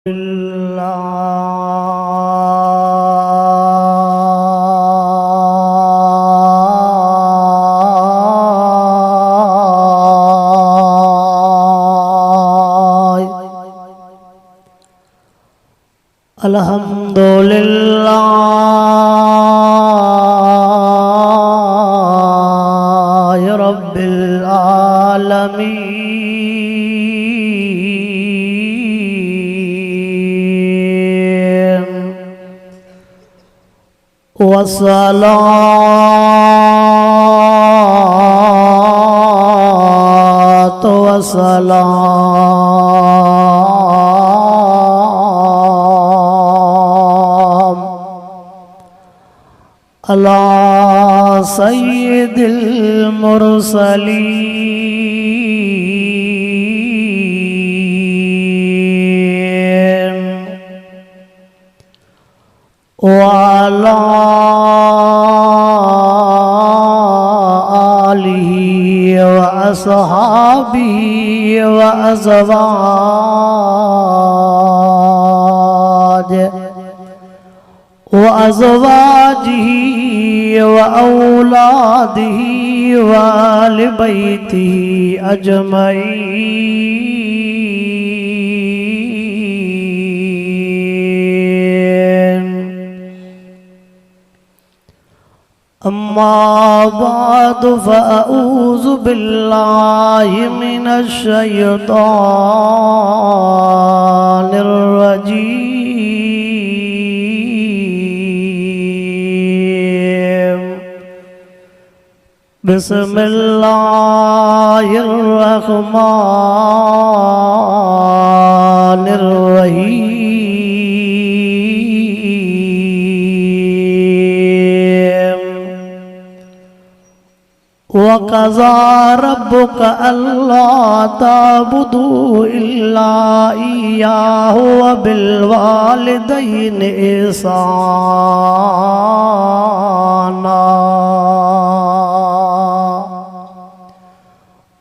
अल्हम्दुलिल्लाह रब्बिल आलमीन वस्सलातु वस्सलाम अला सय्यिदिल मुरसलीन वाला आलिही व अस्हाबिही व अज़वाजिही व औलादिही व आलि बैतिही अजमईन। अम्मा बाद फ़अऊज़ु बिल्लाहि मिनश शैतानिर रजीम। बिस्मिल्लाहिर रहमानिर रहीम। वक़ज़ा रब्बुका अल्ला ताबुदू इल्ला इय्याहु व बिल वालिदैनि इहसाना।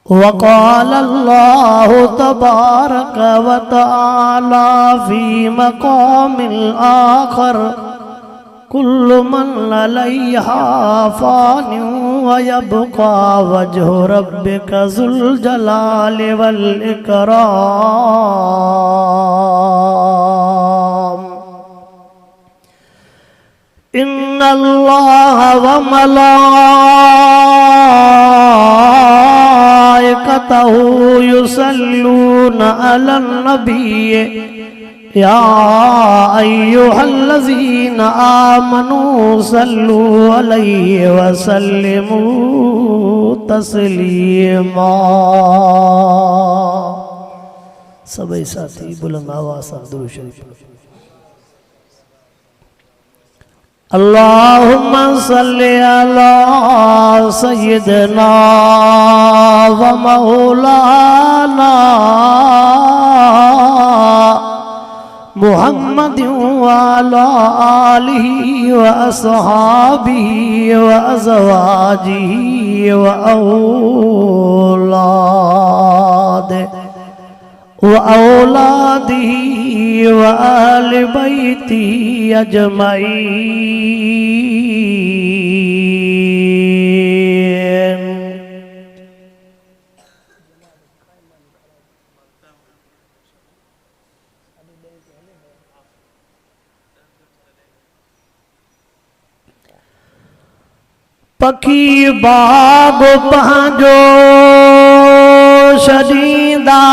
वक़ाल अल्लाहु तबारक व तआला फ़ी मक़ामिल आख़र कुल्लु मन अलैहा फ़ानिन व यब्क़ा वजहु रब्बिका ज़ुल जलालि वल इकराम। इन्नल्लाह व मलाइकतहु युसल्लूना अलन नबिय्य या अय्युहल्लज़ीना आमनू सल्लू अलैहि व सल्लिमू तस्लीमा। सभी साथी बुलंद आवाज़ से दुरूद शरीफ अल्लाहुम्मा सल्लि अला सय्यिदिना व मौलाना मुहम्मद व अला आलिही व अस्हाबिही व अज़वाजिही व औलादिही व आलि बैतिही अजमईन। पखी बाग पंहिंजो छॾींदा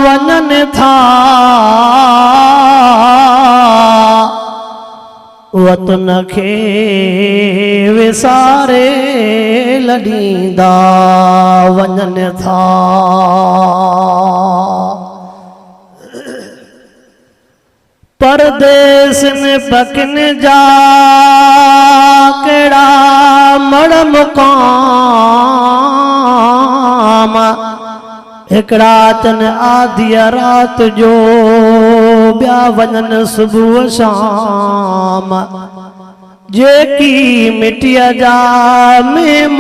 वञनि था वतन खे विसारे लॾींदा वञनि था। परदेस में पकिन जा केड़ा मड़ मुकाम हिकड़ा चन आधी रात जो ॿिया वञनि सुबुह शाम। जेकी मिटीअ जा महिमान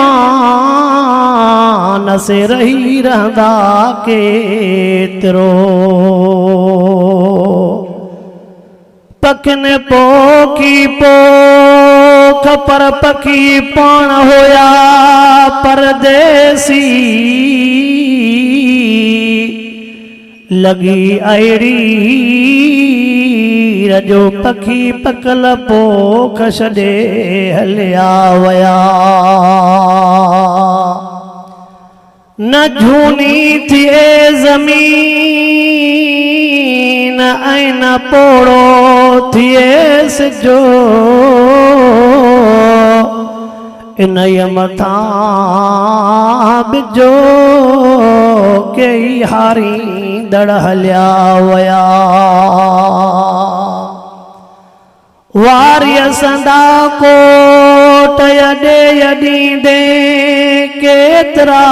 से रही रहंदा केतिरो पखिन पोखी पोख पर पखी पाण होया परदेसी लगी आईड़ी रजो पखी पकल पोख छॾे हलिया वया न झूनी थिए ज़मीन ऐं न पोड़ो थिए सिजो इन मथां बिजो कई हारी दड़ हलिया वया वारिय संदा कोट यॾे यॾींदे केतिरा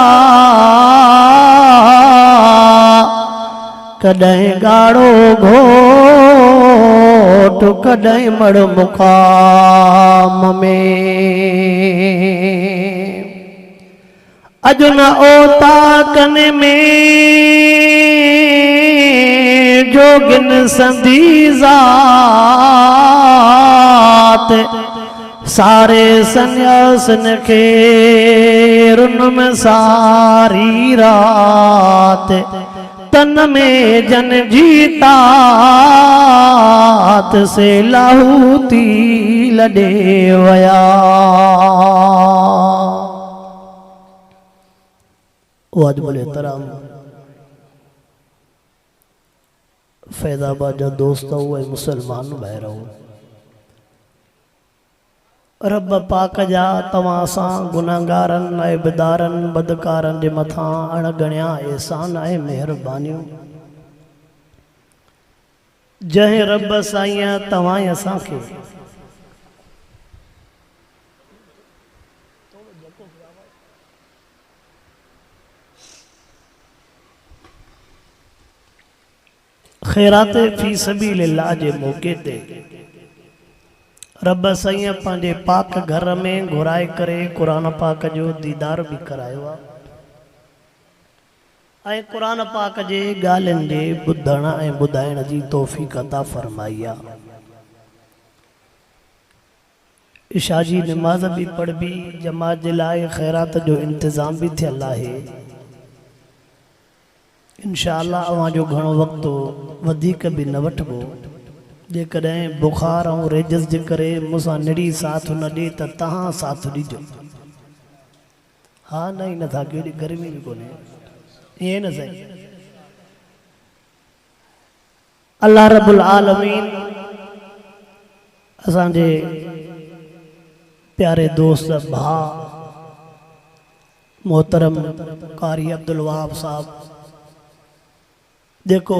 कॾहिं ॻाढ़ो घोट कॾहिं मड़ मुक़ाम में अॼु न ओता कन में जोगिन संधी ज़ात सारे सन्यासन खे रुन में सारी रात तन में जन जीतात से लाहूती लॾे वया वाजिबुल एहतराम फैज़ाबाद जा दोस्त हुए मुसलमान भाइरो रब पाक जा तव्हां सां गुनाहगारनि ऐबदारनि बदकारनि जे मथां अणगणिया एहसान ऐं महिरबानियूं जंहिं रब साईं तव्हां असांखे खैरात फी सबीलिल्लाह जे मौके ते रब साईं पंहिंजे पाक घर में घुराए करे क़ुरान पाक जो दीदार भी करायो आहे ऐं क़ुरान पाक जे ॻाल्हियुनि जे ॿुधण ऐं ॿुधाइण जी तौफ़ीक़ अता फरमाई आहे इशा जी नमाज़ भी पढ़बी जमात जे लाइ खैरात जो इंतज़ाम भी थियल आहे इंशाअल्लाह अवां जो घणो वक़्तु वधीक भी न वठबो जेकॾहिं बुखार ऐं रेजस जे करे मूंसां निड़ी साथ न ॾे त तव्हां साथ ॾिजो हा न ई नथा कहिड़ी गर्मी बि कोन्हे ईअं न साईं अल्लाह रब्बुल आलमीन असांजे प्यारे दोस्त भाउ मोहतरम कारी अब्दुल वहाब साहब जेको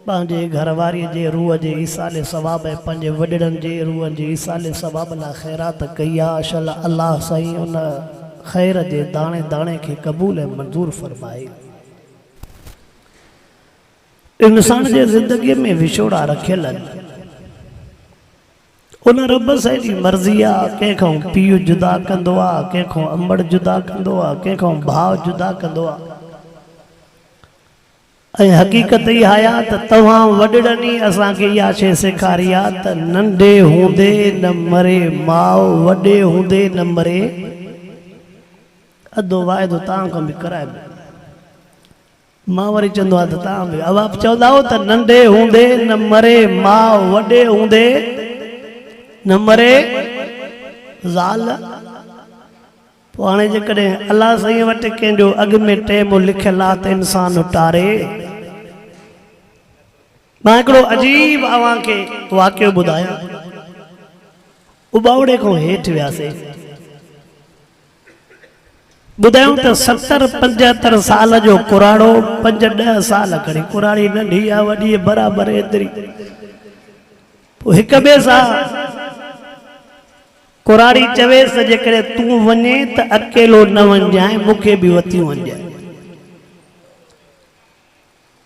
पंहिंजे घरवारीअ जे रूह जे ईसाले सवाब ऐं पंहिंजे वॾड़नि जे रूह जे ईसाले सवाब लाइ ख़ैरात कई आहे अशल अल्लाह साईं उन ख़ैर जे दाणे दाणे खे क़बूल ऐं मंज़ूर फरमाए इंसान जे ज़िंदगीअ में विछोड़ा रखियल आहिनि उन रब साईं जी मर्ज़ी आहे कंहिंखां पीउ जुदा कंदो आहे कंहिंखां अंबड़ जुदा कंदो आहे कंहिंखां भाउ जुदा कंदो आहे ऐं हक़ीक़त इहा आहे त तव्हां वॾड़नि असांखे इहा शइ सेखारी आहे त नंढे हूंदे न मरे माउ वॾे हूंदे न मरे अधो वाइदो तव्हां खां बि कराइबो मां वरी चवंदो आहे त तव्हां बि अवाब चवंदा हो त नंढे हूंदे न मरे माउ वॾे हूंदे न मरे ज़ाल पोइ हाणे जेकॾहिं अलाह साईं वटि कंहिंजो अॻु में टेम लिखियलु आहे त इंसान उटारे मां हिकिड़ो अजीब अवां खे वाक़ियो ॿुधायां उबावड़े खां हेठि वियासीं ॿुधायूं त 70-75 साल जो कुराड़ो 5-10 साल खणी कुराड़ी नंढी आहे वॾी बराबरि एतिरी पोइ हिक ॿिए सां कुराड़ी चवेसि त जेकॾहिं तूं वञे त अकेलो न वञजांइ मूंखे बि वठी वञजांइ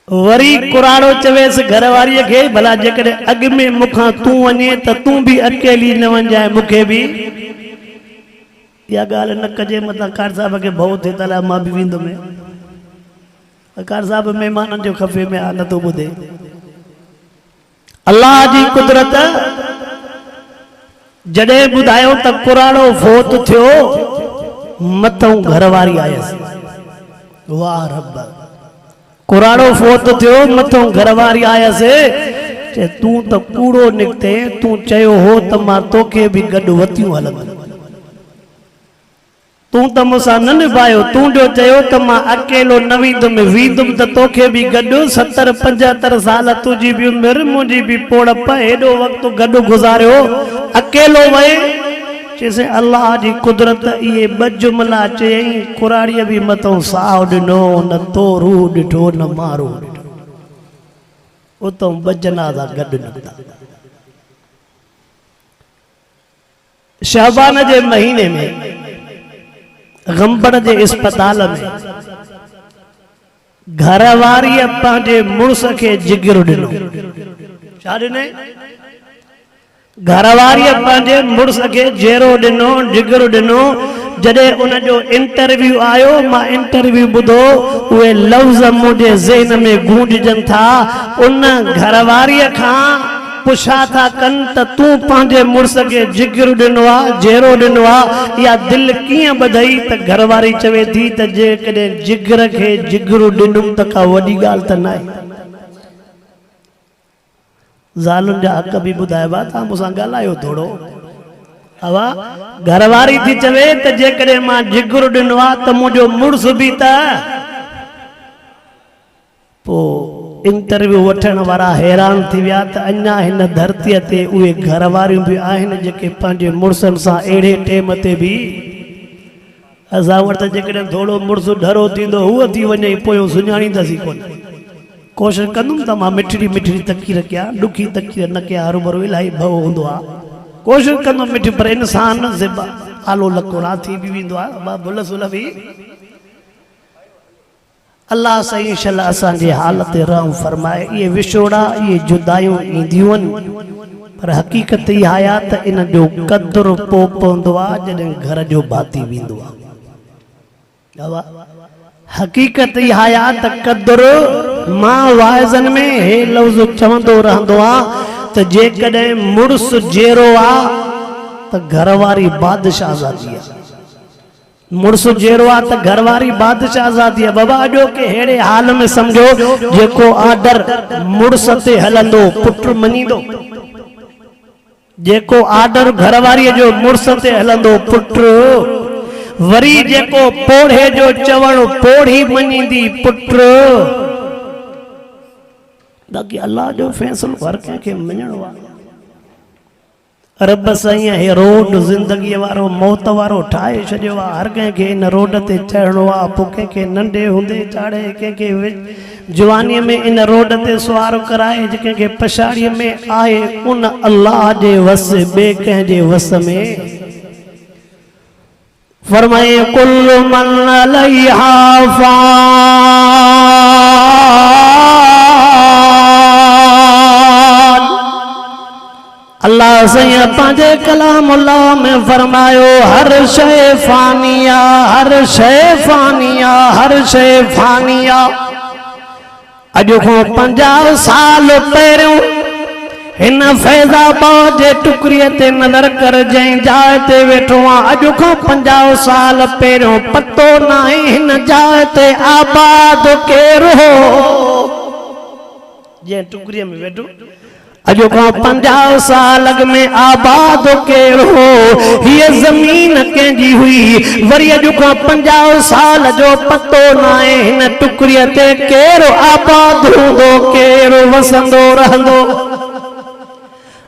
वरी कुराड़ो चवेसि घरवारीअ खे भला जेकॾहिं अॻु में मूंखां तूं वञे त तूं बि अकेली न वञजांइ मूंखे बि इहा ॻाल्हि न कजे मतिलबु कार साहिब खे भउ थिए त मां बि वेंदुमि कार साहिब महिमाननि जो खफ़े में आहे नथो ॿुधे अल्लाह जी कुदरत जडे बुधायो त कुराड़ो फोत थियो मथों घरवारी आयस। वाह रब, कुराड़ो फोत थियो मथों घरवारी आयस। तू तो कूड़ो निकते, तू चयो हो त मां तोखे भी गडु वतियूं हलंदुमि, तू तो मुसा न निभायो, तू जो चयो त मां अकेलो न वींदुमि, वींदुमि त तोखे भी गडु 70-75 साल तुझी भी उम्र मुझी भी पोड़प हेडो वक्त गडु गुजारियो, अकेलो वए। चैसे अल्लाह जी कुदरत ये बजुमला चई कुराड़ीअ भी मथों साह ॾिनो, न तो रू ॾिठो न मारो ॾिठो, उतों बजना था गडु निकता। शाबान जे महीने में गंबड़ जे अस्पताल में घरवारी पंहिंजे मुड़स के जिगर ॾिनो। छा ॾिने? घरवारी पंहिंजे मुड़स के जेरो ॾिनो, जिगर ॾिनो। जॾहिं उन जो इंटरव्यू आयो, मां इंटरव्यू ॿुधो, उहे लफ़्ज़ मुंहिंजे ज़हन में गूंजजनि था। उन घरवारीअ खां पुछा था कनि त तू पंहिंजे मुड़स के जिगर ॾिनो आहे, जेरो ॾिनो आहे, या दिलि कीअं ॿधई? त घरवारी चवे थी त जेकॾहिं जिगर खे जिगर ॾिनुमि त का वॾी ॻाल्हि त न आहे। ज़ालुनि जा हक़ बि ॿुधाइबा, तव्हां मूंसां ॻाल्हायो थोरो। हवा घरवारी थी चवे त जेकॾहिं मां जिगर ॾिनो आहे त मुंहिंजो मुड़स बि त। पोइ इंटरव्यू वठण वारा हैरान थी विया त अञा हिन धरतीअ ते उहे घरवारियूं बि आहिनि जेके पंहिंजे मुड़सनि सां अहिड़े टेम ते बि। असां वटि त जेकॾहिं थोरो मुड़स डरो थींदो हूअ थी वञे, पोइ सुञाणींदासीं कोन। कोशिशि कंदुमि त मां मिठड़ी मिठड़ी तकीर कयां, ॾुखी तकीर न कयां, हरूभरू इलाही भउ हूंदो आहे। कोशिशि कंदुमि मिठी, पर इंसान ज़िबा आलो लकोड़ा थी बि वेंदो आहे, भुल सुल बि। अल्लाह सही शल असांजे हालत रहम फरमाए। ये विछोड़ा, ये जुदायूं ईंदियूं आहिनि, पर हक़ीक़त इहा आहे त इन जो क़दुरु पोइ पवंदो आहे जॾहिं घर जो भाती वेंदो आहे। हक़ीक़त इहा आहे त क़दुरु, मां वाइज़नि में हे लफ़्ज़ चवंदो रहंदो आहे त जेकॾहिं मुड़ुस जेरो आहे त घरवारी बादशाह आज़ादी आहे। मुड़स जेरो आहे त घरवारी बादशाह आज़ादी आहे। बाबा अॼो के अहिड़े हाल में समझो जेको आर्डर मुड़स ते हलंदो पुट मञींदो, जेको आर्डर घरवारीअ जो मुड़स ते हलंदो पुट, वरी जेको पोढ़े जो चवण पोढ़ी मञींदी पुट। बाक़ी अल्लाह जो फ़ैसिलो हर कंहिंखे मञणो आहे। रब साईं हे रोड ज़िंदगी वारो मौत वारो ठाहे छॾियो आहे। हर कंहिंखे इन रोड ते चढ़णो आहे। पोइ कंहिंखे नंढे हूंदे चाढ़े, कंहिंखे जवानीअ में इन रोड ते सुवार कराए, कंहिंखे पछाड़ीअ में आहे। उन अल्लाह जे वस, ॿिए कंहिंजे वस में। फरमाए कुल्लु मन अलैहा फ़ान। अल्लाह सैया पंहिंजे कलाम अल्लाह में फरमायो हर शइ फानिया, हर शइ फानिया, हर शइ फानिया। अॼु खां 50 साल पहिरियों हिन फैज़ाबाद जे टुकरीअ ते नज़र कर, जंहिं जाइ ते वेठो आहे। अॼु खां 50 साल पहिरियों पतो न आहे हिन जाइ ते आबाद केरु हो, जंहिं टुकरीअ में वेठो। अॼु खां 50 साल अॻु में आबाद केरु हो, हीअ ज़मीन कंहिंजी हुई। वरी अॼु खां 50 साल जो पतो न आहे हिन टुकरीअ ते केरु आबाद हूंदो, केरु वसंदो रहंदो।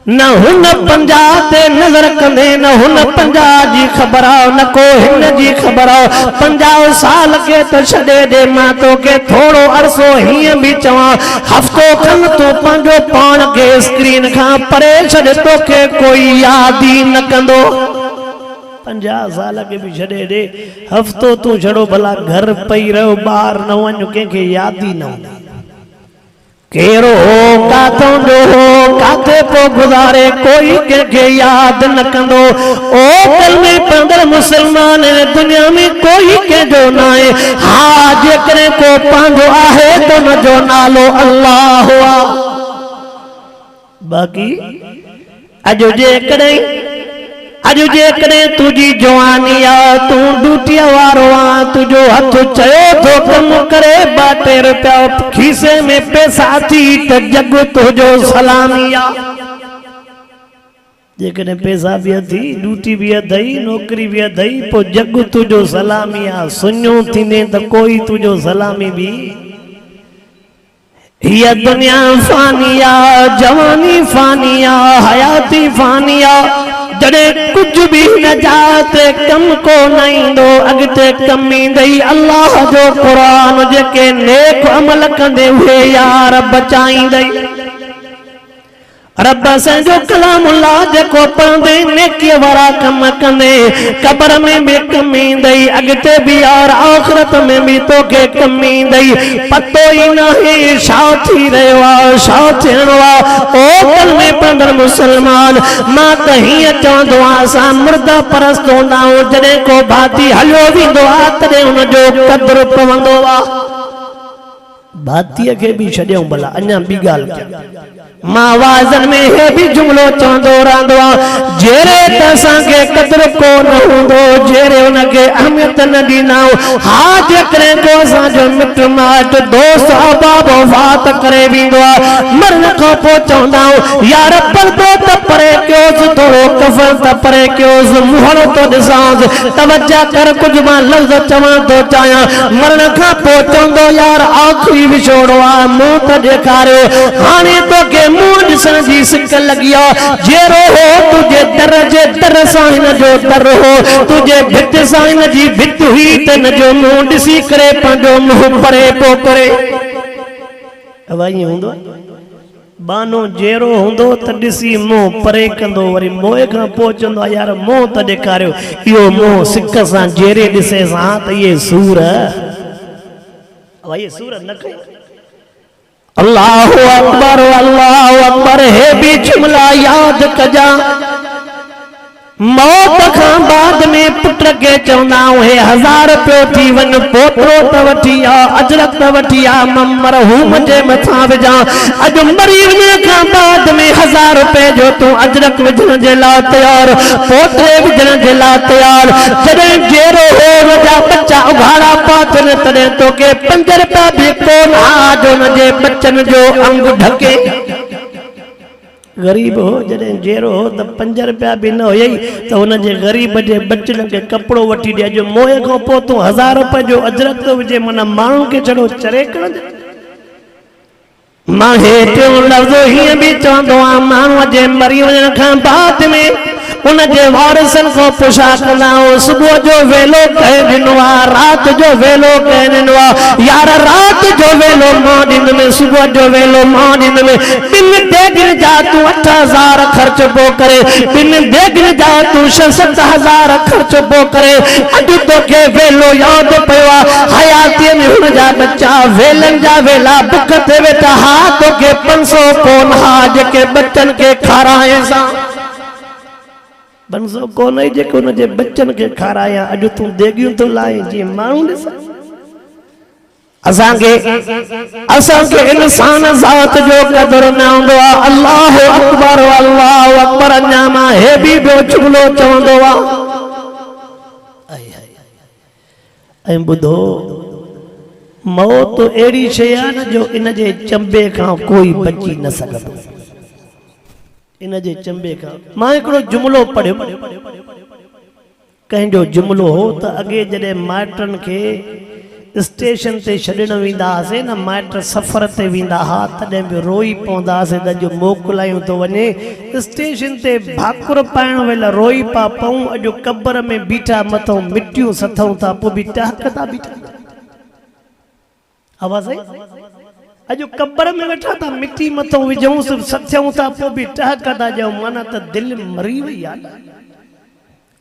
न हुन 50 ते नज़र कंदे, न हुन 50 जी ख़बर आहे, न को हिन जी ख़बर आहे। 50 साल के त छॾे ॾे, मां तोखे थोरो अरसो हीअं बि चवां, हफ़्तो खनि तूं पंहिंजो पाण खे स्क्रीन खां परे छॾ, तोखे कोई यादि ई न कंदो। 50 साल के बि छॾे ॾे, हफ़्तो तूं छड़ो भला घर पई रहो, ॿाहिरि न वञ, कंहिंखे यादि ई न हूंदी। केरो हो, काथों जो हो, काथे पो गुज़ारे, कोई कंहिंखे यादि न कंदो। ओ कलमे पढ़ंदड़ मुसलमान दुनिया में कोई कंहिंजो न आहे। हा जेकॾहिं को पंहिंजो आहे त हुन जो नालो अल्लाह आहे। बाक़ी अॼु जेकॾहिं तुंहिंजी जवानी आहे तूं ड्यूटीअ वारो आहे तुंहिंजो हथ चयो थो कमु करे 2-3 रुपया खीसे में पैसा थी त जग तुंहिंजो सलामी आहे जेकॾहिं पैसा बि अथई ड्यूटी बि अथई नौकरी बि अथई पोइ जग तुंहिंजो सलामी आहे सुञो थींदे त कोई तुंहिंजो सलामी बि हिय दुनिया फानी आहे जवानी फानी आहे हयाती फानी आहे जॾहिं कुझु बि नजात कम को न ईंदो अॻिते कम ईंदई अल्लाह जो क़ुरान जेके नेक अमल कंदे उहे यार बचाईंदई रब असांजो कलामुल्लाह जेको पढ़ंदे नेकीअ वारा कम कंदे क़ब्र में बि कम ईंदई अॻिते बि यार आख़िरत में बि तोखे कम ईंदई पतो ई नाहे छा थी रहियो आहे छा थियणो आहे ओ कल में पढ़ंदड़ मुस्लमान मां त हीअं चवंदो आहियां असां मुर्दा परस्त हूंदा आहियूं जॾहिं को भाती हलियो वेंदो आहे तॾहिं हुनजो क़दुरु पवंदो आहे भातीअ खे बि छॾियऊं भला अञा ॿी ॻाल्हि कयूं मां आवाज़नि में हे बि जुमिलो चवंदो रहंदो आहे जहिड़े त असांखे क़दुरु को न हूंदो जहिड़े हुनखे अहमियत न ॾींदाऊं हा जेकॾहिं को असांजो मिट माइट दोस्त अहबाब वफ़ात करे वेंदो आहे मरण खां पोइ चवंदा आहियूं यार पर्दो त परे कयोसि थोरो कफ़न त परे कयोसि मुंहुं थो ॾिसांसि तवजा कर कुझु मां लफ़्ज़ चवण थो चाहियां मरण खां पोइ चवंदो यार आख़िरी विछोड़ो आहे मुंहुं त ॾेखारियो हाणे तोखे मुंहुं ॾिसण जी सिक लॻी आहे जहिड़ो हो तुंहिंजे दर जे दर सां हिन जो दर हो तुंहिंजे भित सां हिन जी भित हुई त हिन जो मुंहुं ॾिसी करे पंहिंजो मुंहुं परे पोइ करे ईअं हूंदो बानो जहिड़ो हूंदो त ॾिसी मुंहुं परे कंदो वरी मोए खां पोइ चवंदो आहे यार मुंहुं त ॾेखारियो इहो मुंहुं सिक सां जहिड़े ॾिसे सां त इहे सूर न कई अल्लाहु अकबर हे भी जुमला याद कजा मौत खां बाद में पुट के चवंदा हे 1000 रुपयो थी वन पोतरो त वठी आ अजरक त वठी आ मरहूम जे मथा विझा अज मरी वञण खां बाद में 1000 रुपए जो तू अजरक विझण जे लाइ तैयार पोतरे विझण जे लाइ तैयार जॾहिं जेरो हो वजा बच्चा उघाड़ा पातन तॾहिं तोखे 5 रुपया भी कोन आज हुन जे बच्चन जो अंग ढके गरीब हो जॾहिं जेरो हो त 5 रुपया भी न हुयई त हुन जे गरीब जे बच्चन खे कपिड़ो वठी ॾे जो मोए खां पोइ तूं 1000 रुपए जो अजरक थो विझे माना माण्हुनि खे छड़ो चरे करण मां हे टियों लफ़्ज़ हीअं बि चवंदो आहियां माण्हूअ जे मरी वञण खां बाद में उन जे वारिसनि खां पुछा कंदा सुबुह जो वेलो कंहिं ॾिनो आहे राति जो वेलो कंहिं ॾिनो आहे यार राति जो वेलो मां ॾींदुमि सुबुह जो वेलो मां ॾींदुमि 2 देॻिन जा तूं 8000 ख़र्च पोइ करे 2 देॻिन जा तूं 6-7 हज़ार ख़र्च पोइ करे अॼु तोखे वेलो यादि पियो आहे हयातीअ में हुन जा बच्चा वेलनि जा वेला बुख ते वेठा हा तोखे 500 कोन हा जेके बच्चनि खे खाराए सां 500 कोन ई जेके हुन जे बच्चनि खे खाराया अॼु तूं देगियूं थो लाए जीअं माण्हू ॾिस असांखे इंसान ज़ात जो क़दुरु न हूंदो आहे अल्लाहु अकबर अञा मां हे बि ॿियो जुमिलो चवंदो आहे ऐं ॿुधो मौत अहिड़ी शइ आहे न जो इन जे चंबे खां कोई बची न सघंदो इन जे चंबे खां मां हिकिड़ो जुमिलो पढ़ियो कंहिंजो जुमिलो हो त अॻे जॾहिं माइटनि खे स्टेशन ते छॾण वेंदा हुआसीं न माइट सफ़र ते वेंदा हुआ तॾहिं बि रोई पवंदा हुआसीं त अॼु मोकिलायूं थो वञे स्टेशन ते भाकुर पाइण महिल रोई पिया पऊं अॼु क़ब्र में बीठा मथां मिटियूं सथूं था पोइ बि टहक था बीठा आवाज़ आई अॼु क़ब्र में वेठा था मिटी मथां विझूं सथूं था पोइ बि टहक था ॾियूं माना त दिलि मरी वई आहे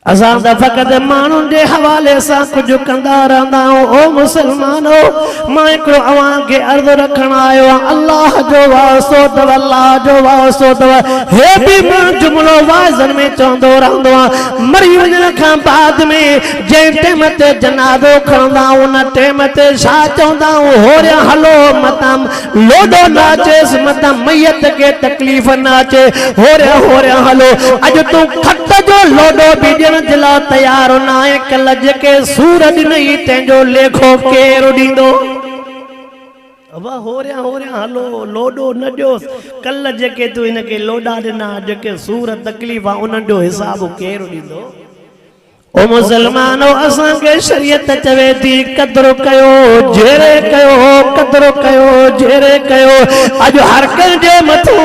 असां त फ़क़त माण्हुनि जे हवाले सां कुझु कंदा रहंदा आहियूं। ओ मुसलमानो, मां हिकिड़ो अव्हां खे अर्ज़ रखण आयो आहियां। अल्लाह जो वास्तो अथव, अल्लाह जो वास्तो अथव। हे बि मां जुमिलो वाज़नि में चवंदो रहंदो आहियां। मरी वञण खां बाद में जंहिं टाइम ते जनाज़ो खणंदा आहियूं उन टाइम ते छा चवंदा आहियूं? होरिया हलो मतां लोॾो न अचेसि, मतां मैयत खे तकलीफ़ न अचे। होरिया होरिया हलो। अॼु तूं खट जो लोॾो बि जिला तैयार न आहे। कल जेके सूर ॾिनई तंहिंजो लेखो केरु ॾींदो? वाह, होरिया होरिया हलो, लोॾो न ॾियोसि। कल जेके तूं हिनखे लोॾा ॾिना, जेके सूर तकलीफ़ आहे उन्हनि जो हिसाब केरु ॾींदो? ओ मुसलमानो, असांखे शरीयत चवे थी क़दुरु कयो, जेरे कयो, क़दुरु कयो, जेरे कयो। अॼु हर कंहिंजे मथां,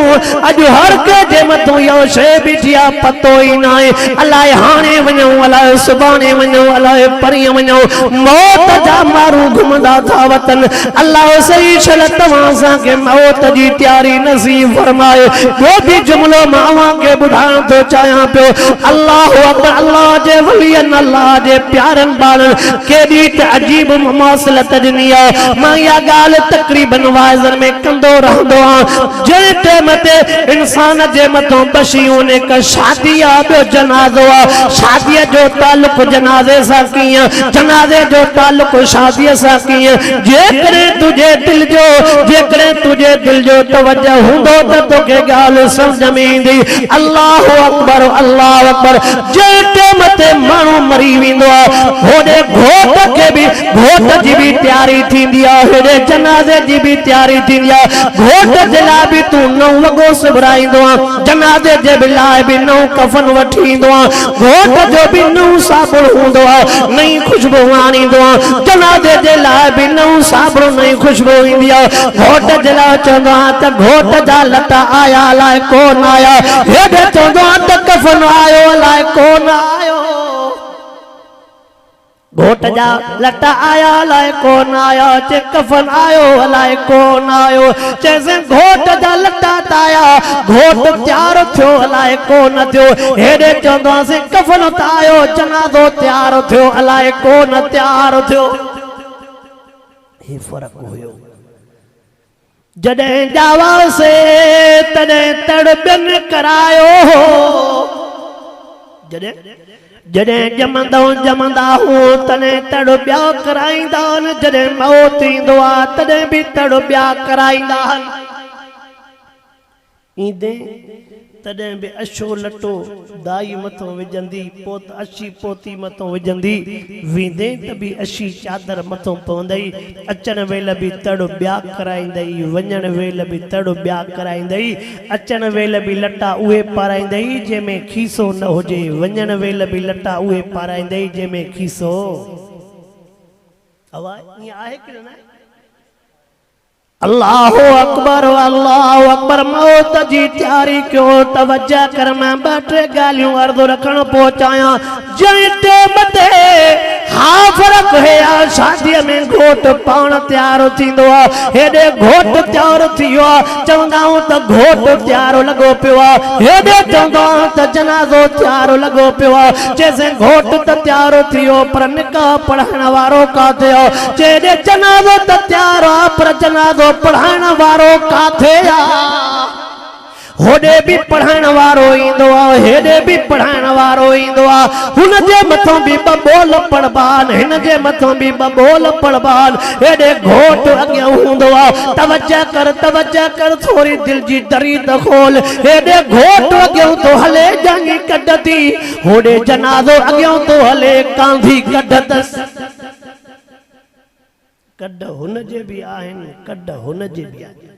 अॼु हर कंहिंजे मथां इहो शइ बीठी आहे, पतो ई न आहे। अलाए हाणे वञूं, अलाए सुभाणे वञूं, अलाए परीहं वञूं। मौत जा माण्हू घुमंदा था वतन। अलाह सही छल तव्हां असांखे मौत जी तयारी नसीब फरमाए। ॿियो बि जुमिलो मां अव्हांखे ॿुधाइण थो चाहियां पियो। अल्लाहु अकबर, अल्लाह जे वली अल्लाह जे प्यारनि ॿारनि केॾी त अजीब मुमासिलत ॾिनी आहे। मां इहा ॻाल्हि तक़रीबन वाइज़नि में कंदो रहंदो आहियां। जंहिं टाइम ते इंसान जे मथां बशियूं हिकु शादी आहे, ॿियो जनाज़ो आहे। शादीअ जो तालुक जनाज़े सां कीअं, जनाज़े जो तालुक शादीअ सां कीअं? जेकॾहिं तुंहिंजे दिलि जो, जेकॾहिं तुंहिंजे दिलि जो तवजो हूंदो त तोखे ॻाल्हि सम्झ में ईंदी। अल्लाहु अकबर, अल्लाहु अकबर। जंहिं टाइम ते माण्हू मरी वेंदो आहे, होॾे घोट खे बि, घोट जी बि तयारी थींदी आहे, होॾे जनाज़े जी बि तयारी थींदी आहे। घोट जे लाइ बि तूं नओं वॻो सिबराईंदो आहे, जनाज़े जे बि लाइ बि नओं कफन वठी ईंदो आहे। घोट जो बि नओं साबुण हूंदो आहे, नई खुशबू आणींदो आहे। जनाज़े जे लाइ बि नओं साबुण, नई खुशबू ईंदी आहे। घोट जे लाइ चवंदो आहे त घोट जा लटा आया, अलाए कोन आया। हेॾे चवंदो आहे त कफन आयो, अलाए कोन आयो। घोट जा लटा आया, अलाए कोन आया। चे कफन आयो, अलाए कोन आयो। चैसे घोट जा लटा आया, घोट तैयार थियो, अलाए कोन थियो। हेॾे चवंदासीं कफन त आयो, जनाज़ो तैयार थियो, अलाए कोन तैयार थियो। हे फ़र्क़ु हुयो। जॾहिं ॼावासीं तॾहिं तड़बियनि करायो। जॾहिं जमंदा हूं तॾहिं तड़ ॿिया कराईंदा आहिनि। जॾहिं मौत ईंदो आहे तॾहिं बि तड़ ॿिया कराईंदा आहिनि। ईंदे तॾहिं बि अछो लटो दाई मथां विझंदी, पोत अछी पोती मथां विझंदी। वेंदे त बि अछी चादर मथां पवंदई। अचण वेल बि तड़ ॿिया कराईंदई, वञण वेल बि तड़ ॿिया कराईंदई। अचण वेल बि लटा उहे पाराईंदई जंहिंमें खीसो न हुजे, वञण वेल बि लटा उहे पाराईंदई जंहिंमें खीसो। आवाज़ ईअं आहे कि न? अल्लाहु अकबर, अल्लाहु अकबर। मौत जी तैयारी कयो। तवज्जो कर, मैं ॿ टे ॻाल्हियूं अर्ज़ रखण पोइ चाहियां। जंहिं टाइम ते हा फ़र्क़ु है, शादीअ में घोट पाण तैयार थींदो आहे। हेॾे घोट तैयार थी वियो आहे, चवंदा आहियूं त घोट तैयार लॻो पियो आहे। हेॾे चवंदा आहियूं त जनाज़ो तैयार लॻो पियो आहे। चइसे घोट त तैयार थी वियो, पर निकाह पढ़ाइण वारो काथे आहे? चइजे जनाज़ो त तैयार आहे, पर जनाज़ो पढ़ाइण वारो काथे आहे? होॾे बि पढ़ाइण वारो ईंदो आहे, हेॾे बि पढ़ाइण वारो ईंदो आहे। हुन जे मथां बि ॿ बोल पढ़बा आहिनि, हिन जे मथां बि ॿ बोल पढ़बा आहिनि। हेॾे घोट अॻियां हूंदो आहे। तवज्जो कर, तवज्जो कर, थोरी दिलि जी दरी त खोल। हेॾे घोट अॻियां थो हले, जांगी कढंदी। होॾे जनाज़ो अॻियां थो हले, कांधी कढंदसि। कढ हुन जे बि आहिनि, कढ हुन जे बि आहिनि।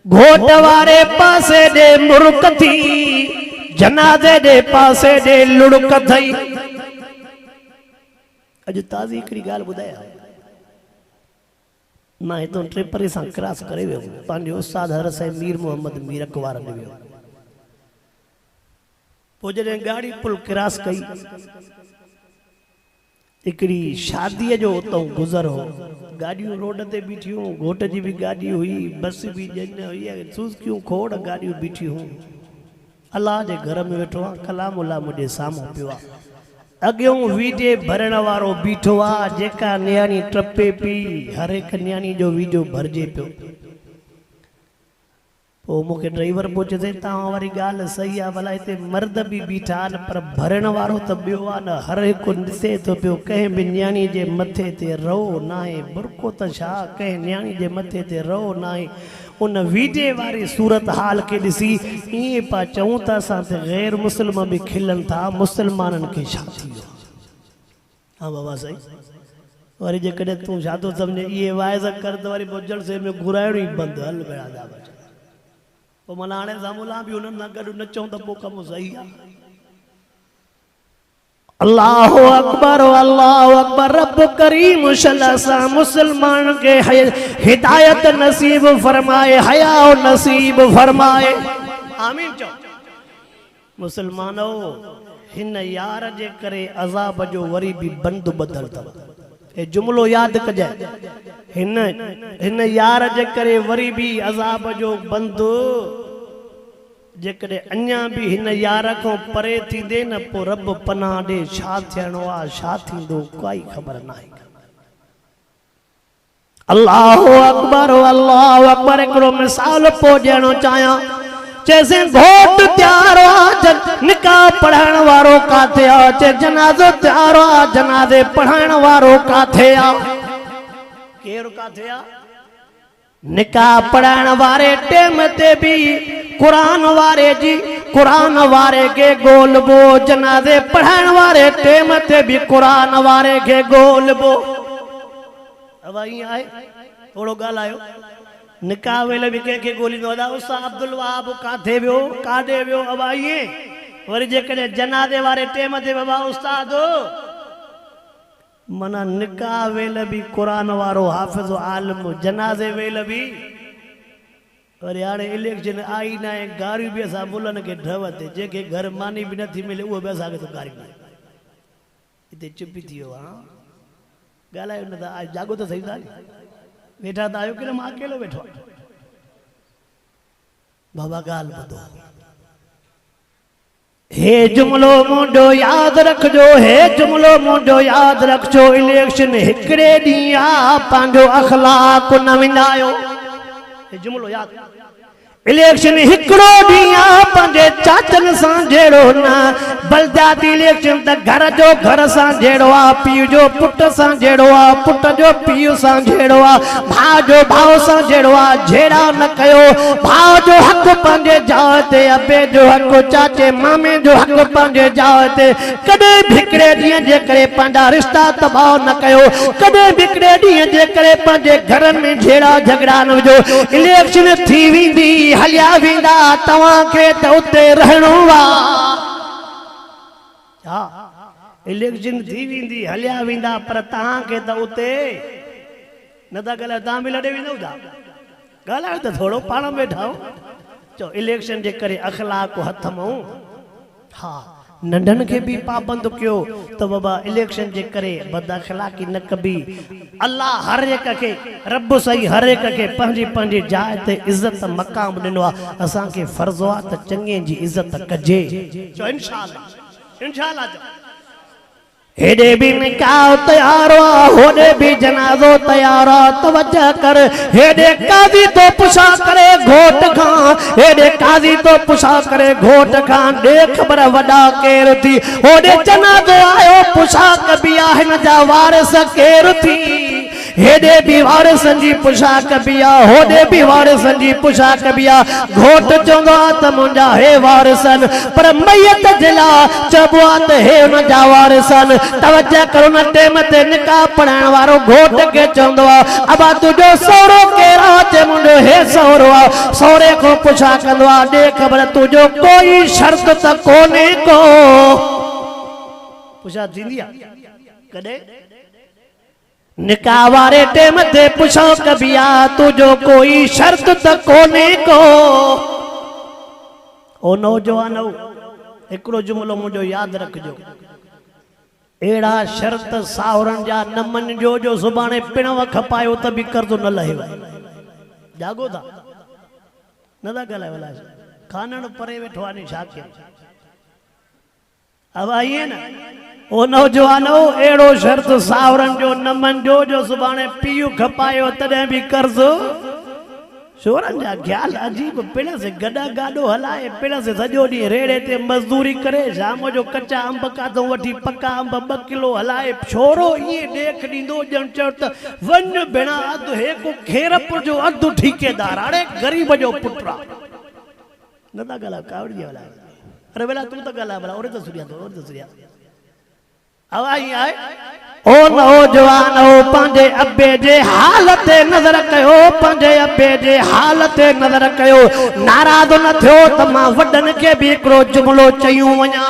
घोट वारे पासे ॾे मुर्क थी, जनाज़े जे पासे ॾे लुड़क थई। अॼु ताज़ी हिकिड़ी ॻाल्हि ॿुधायां। मां हितां ट्रिपरे सां क्रॉस करे वियो, पंहिंजे उस्ताद हर साईं मीर मोहम्मद मीरक वारनि ॾे वियो। पोइ जॾहिं गाड़ी पुल क्रॉस कई, हिकिड़ी शादीअ जो उतां गुज़र हो। गाड़ियूं रोड ते बीठियूं, घोट जी बि गाॾी हुई, बस बि ॼण हुई, सुज़ुकियूं खोड़ गाॾियूं बीठियूं। अलाह जे घर में वेठो आहे, कलाम उल्लाह मुंहिंजे साम्हूं पियो आहे। अॻियों वीडियो भरण वारो बीठो आहे, जेका न्याणी टपे पई हर हिकु न्याणी जो वीडियो भरिजे पियो। पोइ मूंखे ड्राइवर पुछे तव्हां वारी ॻाल्हि सही आहे, भला हिते मर्द बि बीठा आहिनि पर भरण वारो त ॿियो आहे न, हर हिकु ॾिसे थो पियो। कंहिं बि न्याणी जे मथे ते रहो न आहे, बुरको त छा, कंहिं न्याणी जे मथे ते रहो न आहे। उन वीडियो वारी सूरत हाल खे ॾिसी ईअं पिया चऊं त असां त गैर मुस्लिम बि खिलनि था, मुस्लमाननि खे छा थी वियो। हा बाबा साईं, वरी जेकॾहिं तूं छा थो सम्झे इहे वाइज़ कर त वरी पोइ जलसे में घुराइणो ई बंदि, हल भेड़ा दा बचा। पोइ माना हाणे सामुला बि हुननि सां गॾु नचूं त पोइ कमु सही आहे। अल्लाह अकबर अल्लाह अकबर। रब करीम शलसा मुसलमान के हिदायत नसीब फरमाए, हया नसीब फरमाए, आमीन चो। मुसलमानो हिन यार जे करे अज़ाब जो वरी भी बंद बदल अथव। ए जुमलो याद कजाए, हिन यार जे करे वरी भी अज़ाब जो बंद, जेकॾहिं अञा भी हिन यार को परे थींदे न पोइ रब पनाह ॾे छा थियणो आहे छा थींदो काई ख़बर न आहे। अल्लाह अकबर अल्लाह अकबर। हिकिड़ो मिसाल पोइ ॾियणो चाहियां, चैसे घोट तैयार आहे निकाह पढ़ाइण वारो काथे आहे, चे जनाज़ो तैयार आहे जनाज़े पढ़ाइण वारो काथे आहे, केरु काथे आहे। निकाह पढ़ाइण वारे टेम ते भी कुरान वारे जी कुरान वारे के गोलबो, जनाज़े पढ़ाइण वारे टेम ते भी कुरान वारे के गोलबो। अब ईअं आहे, थोरो ॻाल्हायो। निकाह वेले भी कंहिंखे ॻोल्हींदो आहे, उस्ताद अब्दुल वहाब काथे वियो काॾे वियो। अब ईअं वरी जेकॾहिं जनाज़े वारे टेम ते बाबा उस्ताद मना निकाह वेल भी कुरान वारो हाफ़िज़ आलिम, जनाज़े वेल भी वरी हाणे इलेक्शन आई न आहे, गारियूं बि असां मुलनि खे ढव ते, जंहिंखे घर मानी बि नथी मिले उहो बि असांखे तो गारियूं ॾे। हिते चुपी थी वियो। हा ॻाल्हायो न था, जागो त सही था, वेठा त आहियो की न, मां अकेलो वेठो आहियां। बाबा ॻाल्हि ॿुधो, हे जुमलो मुंडो याद रखजो, हे जुमलो मुंडो याद रखजो। इलेक्शन हिकड़े ॾींहुं आ, पंहिंजो अखलाक न विञायो। हे जुमलो याद, इलेक्शन हिकड़ो ॾींहुं आ, पंहिंजे चाचनि सां जहिड़ो न। बलदाती इलेक्शन त घर जो घर सां जहिड़ो आ, पीउ जो पुट सां जहिड़ो आ, पुट जो पीउ सां जहिड़ो आ, भाउ जो भाउ सां जहिड़ो आ। जहिड़ा न कयो, भाउ जो हक़ पंहिंजे जाइ ते, अबे जो हक़ चाचे मामे जो हक़ पंहिंजे जाइ ते। कॾहिं भी हिकड़े ॾींहं जे करे पंहिंजा रिश्ता तबाह न कयो, कॾहिं भी हिकड़े ॾींहं जे करे पंहिंजे घरनि में झेड़ा झगड़ा न विझो। इलेक्शन थी वेंदी, हलिया वेंदा, तव्हांखे त उते रहणो आहे। छा इलेक्शन थी वेंदी हलिया वेंदा, पर तव्हांखे त उते न था ॻाल्हायो, तव्हां बि लॾे वेंदव था। ॻाल्हायो त थोरो, पाण में ठाहो। चओ इलेक्शन जे करे अखलाक हथ मां। हा नंढनि खे भी पाबंद कयो त बाबा इलेक्शन जे करे बद अखलाकी न कबी। अल्लाह हर एक के, रब सही हर एक के पंहिंजी पंहिंजी जाइ ते इज्जत मक़ाम ॾिनो आहे। असांखे फर्ज़ आहे त चङे जी इज्जत कजे। चओ इंशाअल्लाह इंशाअल्लाह। हेॾे भी निकाह तैयार आ, होॾे भी जनाज़ो तैयार आ। तवज्जो कर, हेॾे काज़ी तो पुछा करे घोट खां, हेॾे काज़ी तो पुछा करे घोट खां, ॾे ख़बर वॾा केर थी। होॾे जनाज़ो आयो, पुछा कबी आहे हिन जा वारिस केर थी। हेॾे भी वारिसनि जी पुछाक बि आहे, होॾे भी वारिसनि जी पुछाक बि आहे। घोट चवंदो आहे त मुंहिंजा हे वारिसनि, पर मैयत जे लाइ चइबो आहे त हे हुन जा वारिसनि। तवज्जो करो, न टेम ते निकाह पढ़ाइण वारो घोट खे चवंदो आहे अबा तुंहिंजो सहुरो केरु आहे, चए मुंहिंजो हे सहुरो आहे। सहुरे खां पुछा कंदो आहे ॾे ख़बर तुंहिंजो कोई शर्त त कोन्हे को। पुछा थींदी आहे कॾहिं निकाह वारे टेम ते पुछो कबी आहे तुंहिंजो कोई शर्त त कोन्हे को। ओ नौजवानो हिकिड़ो जुमिलो मुंहिंजो यादि रखिजो, अहिड़ा शर्त सावरनि जा न मञिजो जो सुभाणे पिणव खपायो त बि कर्ज़ो न लहे। जागो था न था ॻाल्हायो, खानण परे वेठो आहे छा कयूं। अब आइए ना ओ नौजवानो एड़ो शर्त सावरन जो न मंजो जो सुभाणे पीउ खपायो तॾहिं बि कर्ज शोरन जा ख्याल अजीब पिण से गॾा गाॾो हलाए पिण से सॼो ॾींहुं रेड़े ते मज़दूरी करे शाम जो कचा अंब काथो वठी पका अंब 2 किलो हलाए छोरो ईअं ॾेख ॾींदो ॼण चओ त वञ भेणा अधु हेको खेरपुर जो अधु ठेकेदार हाणे ग़रीब जो पुटु आहे न था ॻाल्हायो कावड़ जी हलाए अरे बेला तूं त ॻाल्हाए भला ओड़े त सुरिया थो ओड़े त सुरिया आवाज़ आए ओ नौजवान ओ पंहिंजे अबे जे हालत नज़र कयो पंहिंजे अबे जे हालत नज़र कयो नाराज़ न थियो त मां वॾनि खे बि हिकिड़ो जुमिलो चयूं वञा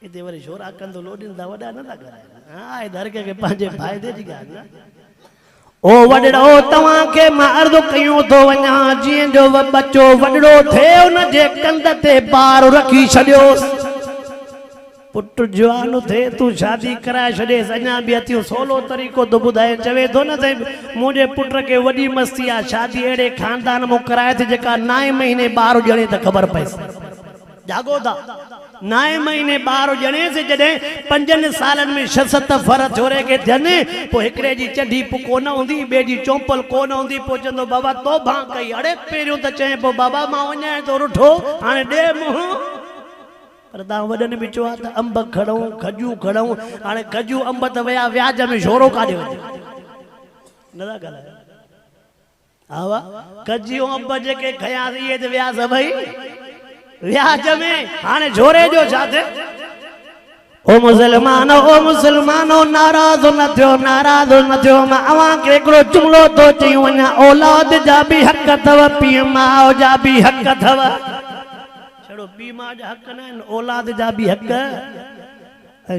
हिते वरी शोरा कंदो लोॾींदा वॾा न था ॻाल्हाइनि हा दर के पंहिंजे फ़ाइदे जी ॻाल्हि ओ वॾड़ो तव्हांखे मां अर्ज़ु कयूं थो वञा जीअं जो बच्चो वॾड़ो थिए उन जे कंध ते ॿार रखी छॾियोसि पुट जवान थे तू शादी कराए छॾेसि अञा बि अथी सोलो तरीक़ो तो ॿुधाए चवे थो न साईं मुंहिंजे पुट खे वॾी मस्ती आहे शादी अहिड़े खानदान मां कराए थी जेका 9 महीने ॿार ॼणे त ख़बर पएसि जागो था 9 महीने ॿार ॼणेसि जॾहिं 5 सालनि में 6-7 फर छोरे खे थियनि पोइ हिकिड़े जी चढी कोन हूंदी ॿिए जी चोंपल कोन हूंदी पोइ चवंदो बाबा तोबा कई अड़े पहिरियों त चए पोइ बाबा मां वञाए थो रुठो हाणे ॾे मुंहुं पर तव्हां वॾनि बि चयो आहे त अंब खणूं खजूं खणूं हाणे खजूं अंब त विया व्याज में शोरो काॾे वञे न था ॻाल्हायो हा वाह खजियूं अंब जेके खयासीं इहे त विया सभई व्याज में हाणे झोरे जो छा थिए ओ मुसलमानो नाराज़ न थियो मां अव्हांखे हिकिड़ो जुमिलो थो चई वञा औलाद जा बि हक़ अथव पीउ माउ जा बि हक़ अथव पी मां जा हक़ न औलाद जा बि हक़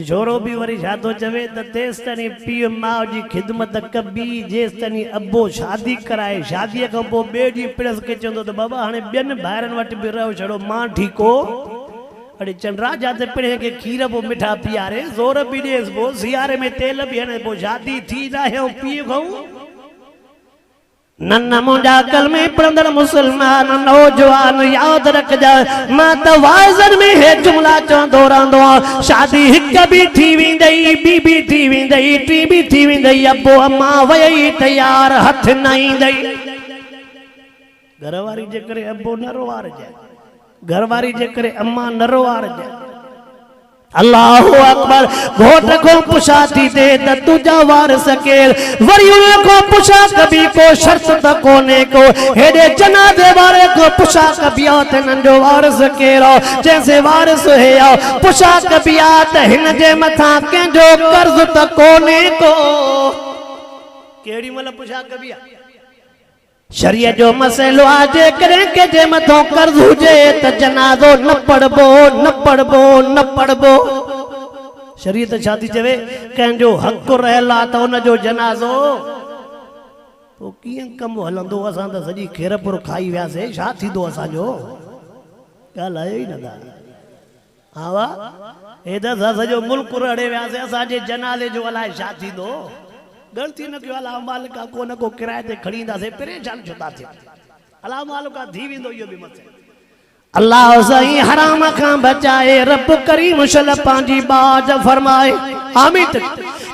छोरो बि वरी छा थो चवे त तेसि ताईं पीउ माउ जी ख़िदमत कबी जेसि ताईं अबो शादी कराए शादीअ खां पोइ ॿिए ॾींहुं पिणस खे चवंदो त बाबा हाणे ॿियनि ॿाहिरनि वटि बि रहो छॾो मां ठीको अड़े चंडराजा ते पिणे खे खीर पोइ मिठा पीआरे ज़ोर बि ॾिएसि पोइ सियारे में तेल बि हणे पोइ शादी थी रहियो पीउ खाऊं नन्ना मुंहिंजा कल में पढ़ंदड़ मुसलमान नौजवान यादि रखजा मां त वाइज़नि में हे जुमिला चवंदो रहंदो आहियां शादी हिकु बि थी वेंदई ॿी बि थी वेंदई टी बि थी वेंदई अबो अम्मा वई तयार हथ न ईंदई घरवारी जे करे अबो न रोआरजाए घरवारी जे करे अम्मा न रोआरजाए अल्लाहु अकबर घोट को पुछा थी दे त तुझा वारिस केर वरी उन को पुछा कभी को शर्त त कोने को हेडे जनाजे वारे को पुछा कभी त नंढो वारिस केरो जैसे वारिस है पुछा कभी त हिन जे मथा कंहिंजो कर्ज त कोने को केड़ी मतलब पुछा कभी शरीय जो मसइलो आहे जेकॾहिं कंहिंजे मथां कर्ज़ हुजे त जनाज़ो न पढ़बो शरीयत छा थी चवे कंहिंजो हक़ रहियल आहे त उनजो जनाज़ो पोइ कीअं कमु हलंदो असां त सॼी खेरपुर खाई वियासीं छा थींदो असांजो ॻाल्हायो ई न था हा वाह हे त असां सॼो मुल्क रड़े वियासीं असांजे जनाज़े जो अलाए छा थींदो गलती न कयो अलाह मालिका को न को किराए ते खणी ईंदासीं परेशान छो था थियनि अलाह मालिका थी वेंदो इहो बि मसइलो अल्लाह साईं हराम खां बचाए रब करीम शल पंहिंजी बाज फरमाए आमीन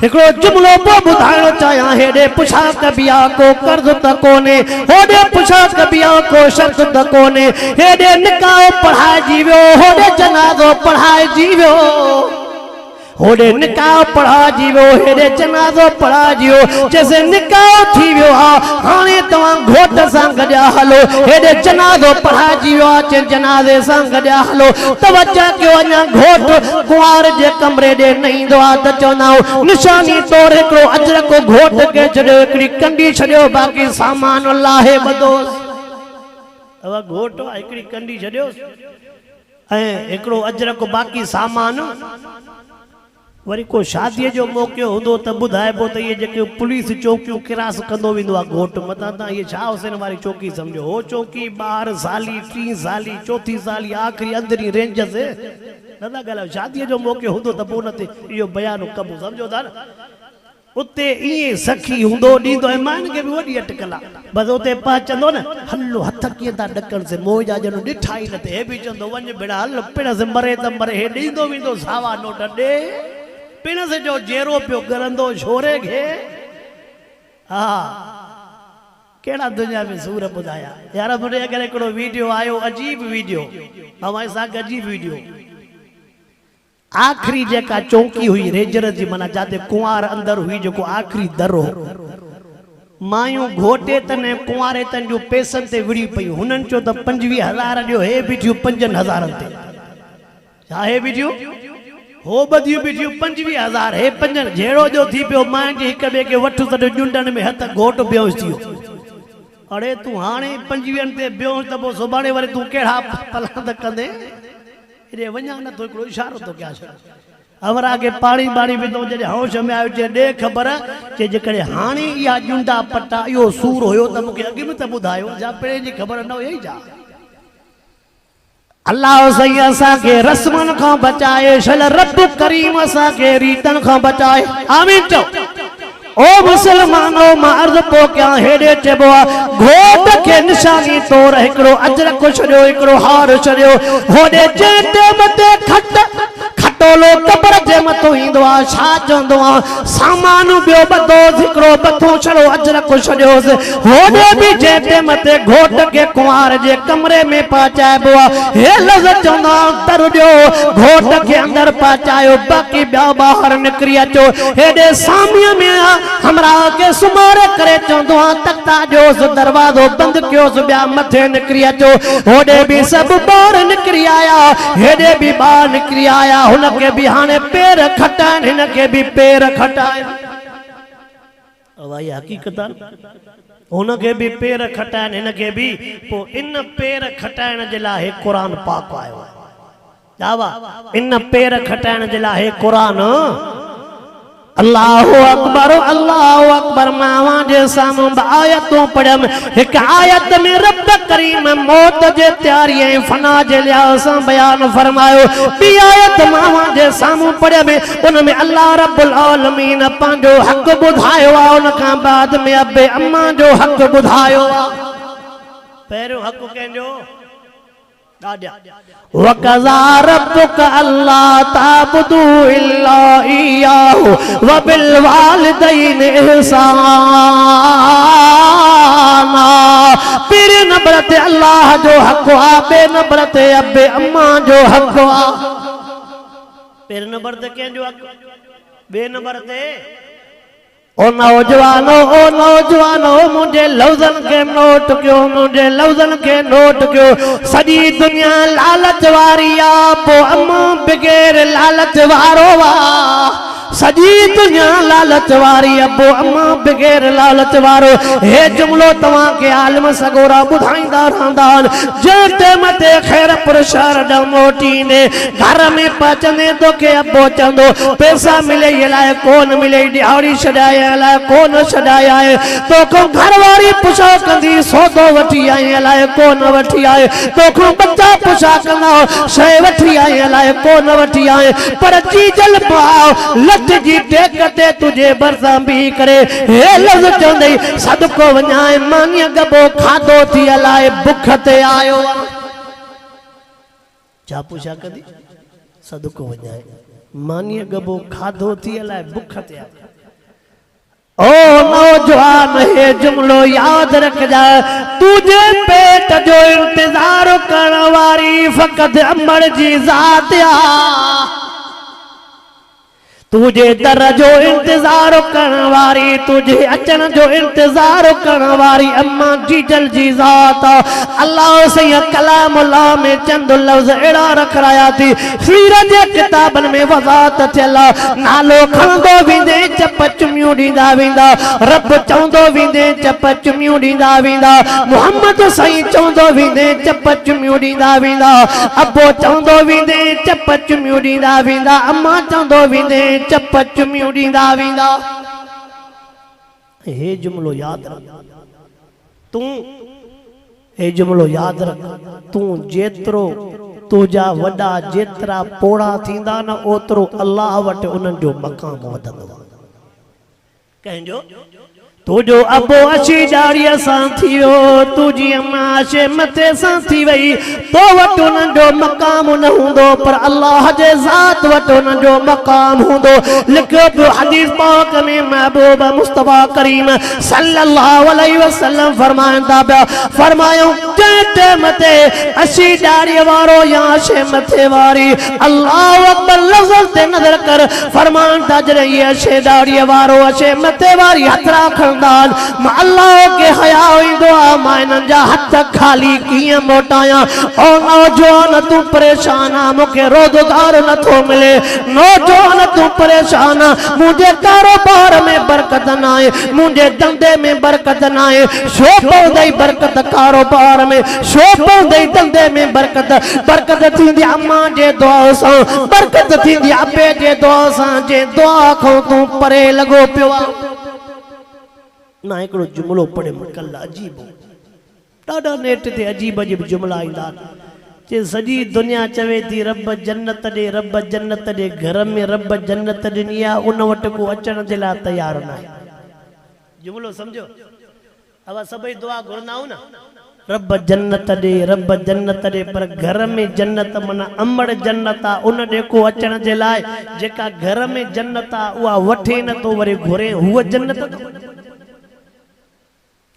हिकिड़ो जुमिलो पोइ ॿुधाइणो चाहियां हेॾे पुछा कबिया को कर्ज़ त कोन्हे होॾे पुछा कबिया को शर्त त कोन्हे हेॾे निकाह पढ़ाइजी वियो होॾे जनाज़ो पढ़ाइजी वियो होड़े निकाह पढ़ाइजी वियो हेॾे जनाज़ो पढ़ाइजी वियो जैसे निकाह थी वियो आहे हाणे तव्हां घोट सां गॾु हलो हेॾे जनाज़ो पढ़ाइजी वियो आहे जनाज़े सां गॾु हलो तवजो कयो अञा घोट कुंवार जे कमरे ॾे न ईंदो आहे त चवंदा आहियूं निशानी तौरु हिकिड़ो अजरक घोट खे छॾियो हिकिड़ी कंडी छॾियो बाक़ी सामान लाहे ॿधोसि घोट हिकिड़ी कंडी छॾियोसि ऐं हिकिड़ो अजरक बाक़ी सामान वरी को शादीअ जो मौक़ो हूंदो त ॿुधाइबो त इहे जेके पुलिस चौकियूं किरास कंदो वेंदो आहे घोट मथां तव्हां इहे छा हुसैन वारी चौकी सम्झो हो चौकी 12 साली 3 साली 4 साली आख़िरी अंदरी रेंज से न था ॻाल्हायो शादीअ जो मौक़ो हूंदो त पोइ न ते इहो बयानु कबो सम्झो था न उते इए सखी हुंदो ॾींदो ऐं मां इनखे बि वॾी अटकल आहे बसि उते पहुचंदो न हलो हथ कीअं था ॾकनि से मोह जा ॼणो ॾिठा ई न थिए हे बि चवंदो वञ भेण हल पिण से मरे त मरे हे ॾींदो वेंदो सावा नोट ॾे पिण से जो जेरो पियो करंदो छोरे खे हा कहिड़ा दुनिया में सूर ॿुधाया यार मुंहिंजे अगरि हिकिड़ो वीडियो आयो अजीब वीडियो हमारे साथ अजीब वीडियो आखिरी जेका चौकी हुई रेजर जी माना जाते कुंवार अंदर हुई जो आखिरी दरो मायूं घोटे तने कुंवारे तन जो पैसनि ते विड़ी पई हुननि चो त 25,000 ॾियो हे बिठियूं 5,000 ते छा हे बिठियूं हो बदियूं बिठियूं 25,000 हे 5 जहिड़ो जो थी पियो मां जे हिक ॿिए खे वठु सॼो ॼुंडनि में हथ घोट बेहोश थी वियो अड़े तूं हाणे 25 ते बेहोश त पोइ सुभाणे वरी तूं कहिड़ा पलांद कंदे रे वञा न तो हिकिड़ो इशारो तो क्या अमरा के पानी बाणी विधो जॾहिं होश में आयो चए ॾे ख़बर चए जेकॾहिं हाणे इहा ॼुंडा पटा इहो सूर हुयो त मूंखे अॻु में त ॿुधायो जा पहिरें जी ख़बर न हुई जा अल्लाह सही असांखे रस्मनि खां बचाए शल रब करीम असांखे रीतनि खां बचाए आमीन चओ ओ मुसलमानो मां अर्ज़ पो क्या हेॾे चइबो आहे घोट खे निशानी तौर हिकिड़ो अजरक छॾियो हिकिड़ो हार छॾियो होॾे चेटे मथे खटोलो कबर जे मथो ईंदो आहे छा चवंदो आहे सामान ॿियो ॿधोसि हिकिड़ो बथो छॾो अजरक छॾियोसि होॾे बि चेटे मथे घोट खे कुंवार जे कमरे में पहुचाइबो आहे हे लफ़्ज़ चवंदो आहे दर ॾियो घोट खे अंदरि पहुचायो बाक़ी ॿिया ॿाहिरि निकिरी अचो हेॾे सामीअ में हमरा के सुमारे करे चवंदो आहे तख्ता जोसि दरवाज़ो बंदि कयोसि ॿिया मथे निकिरी अचो होॾे बि सभु ॿार निकिरी आया हेॾे बि ॿार निकिरी आया हुनखे बि हाणे पेर खटाइनि हिनखे बि पेर खटाइनि भाई हक़ीक़त हुनखे बि पेर खटाइनि हिनखे बि पोइ इन पेर खटाइण जे लाइ क़ुर पाक आयो आहे जावा इन पेर खटाइण जे लाइ क़ुर अल्लाहु अकबर मावा जे साम्हूं आयतूं पढ़ियमि हिकु आयत में रब करीम मौत जे तैयारी ऐं फना जे लिहाज़ सां बयान फरमायो ॿी आयत मावा जे साम्हूं पढ़ियमि उन में अल्लाह रब्बुल आलमीन पंहिंजो हक़ ॿुधायो आहे उन खां बाद में अबे अम्मा जो हक़ ॿुधायो आहे पहिरियों हक़ कंहिंजो वक़ज़ा रब्बुका अल्ला ताबुदू इल्ला इय्याहु व बिल वालिदैनि इहसाना पहिरें नंबर ते अल्लाह जो हक़ आहे ॿिए नंबर ते अबे अम्मा जो हक़ आहे पहिरें नंबर ते कंहिंजो हक़ ॿिए नंबर ते ओ नौजवानो मुझे लफ्ज़न के नोट क्यों मुझे लफ्ज़न के नोट क्यों सॼी दुनिया लालच वारी आ पो अम्मा बग़ैर लालच वारो वा सॼी दुनिया लालच वारी अबो अम्मा बग़ैर लालच वारो हे जुमलो तव्हां के आलिम सगोरा ॿुधाईंदा रहंदा आहिनि जंहिं टाइम ते ख़ैर पुरशहर ॾांहुं मोटींदे घर में पहुचंदे तोखे अबो चवंदो पैसा मिले लाइ कोन मिले ॾियारी छॾाए लाइ कोन छॾाए आहे तोखां घरवारी पुछा कंदी सौदो वठी आई लाइ कोन वठी आए तोखां बच्चा पुछा कंदा शइ वठी आई लाइ कोन वठी आए पर चीजल पाओ जी टेकते तुझे बरसा भी करे हे लफ्ज़ चवंदई सदको वञाए मानीअ गबो खाधो थी अलाए बुख ते आयो छा पुछा कंदी सदको वञाए मानीअ गबो खाधो थी अलाए बुख ते आयो ओ नौजवान हे जुमलो याद रखजा तुझे पेट जो इंतजार करण वारी फ़क़त अमर जी ज़ात आ तुझे दर जो इंतजार करण वारी तुझे अचन जो इंतजार करण वारी अम्मा जी जल जी ज़ात अल्लाह से कलाम अल्लाह में चंद लफ्ज़ अड़ा रखराया थी सीर जे किताबन में वज़ात थियल नालो खणंदो वेंदे चप चुमियूं ॾींदा वेंदा रब चवंदो वेंदे चप चुमियूं ॾींदा वेंदा मोहम्मद सही चवंदो वेंदे चप चुमियूं ॾींदा वेंदा अबो चवंदो वेंदे चप चुमियूं ॾींदा वेंदा अम्मा चवंदो वेंदे चप चुमियूं ॾींदा वेंदा हे जुमलो याद रख तूं हे जुमलो याद रख तूं जेतिरो तुझा वॾा जेतिरा पोड़ा थींदा न ओतिरो अल्लाह वटि उन्हनि जो मक़ाम वधंदो कंहिंजो तुझो अबो अची ॾाड़ीअ सां थी वियो, तुझी अम्मा अचे मथे सां थी वई, तो वटि उन्हनि जो मक़ाम न हूंदो, पर अल्लाह जे ज़ात वटि उन्हनि जो मक़ाम हूंदो। लिखियो पियो हदीस पाक में महबूब मुस्तफ़ा करीम सल्लल्लाहु अलैहि वसल्लम फरमाइनि था पिया, फरमायो जंहिं टाइम ते अची ॾाड़ीअ वारो या अचे मथे वारी, अल्लाहु अकबर लफ़्ज़ ते नज़र कर, फरमाइनि था जॾहिं इहे अचे ॾाड़ीअ वारो अचे मथे वारी हथ राखण अल्लाह के हया इंदो आ, मां इन्हनि जा हथ खाली कीअं मोटाया। ओ नौजवान तू परेशान आ, मूंखे रोज़गार नथो मिले, नौजवान तू परेशान आ, मुझे कारोबार में बरकत न आहे, मुझे धंधे में बरकत न आहे, छो पवंदई बरकत कारोबार में, छो पवंदई धंधे में बरकत, बरकत थींदी अम्मा जे दुआ सां, बरकत थींदी अबे जे दुआ सां, जे दुआ खां तू परे लॻो पियो आहे। ना हिकिड़ो जुमिलो पढ़े कल्ह अजीब ॾाढा नेट ते अजीब अजीब जुमिला ईंदा जे सॼी दुनिया चवे थी रब जन्नत ॾे, रब जन्नत ॾे, घर में रब जन्नत ॾिनी आहे, उन वटि को अचण जे लाइ तयारु न आहे। जुमिलो सम्झो, अब सभई दुआ घुरंदा आहियूं न, रब जन्नत ॾे, रब जन्नत ॾे, पर घर में जन्नत माना अमड़ जन्नत आहे, उन ॾे को अचण जे लाइ जेका घर में जन्नत आहे उहा वठे नथो वरी घुरे, हूअ जन्नत।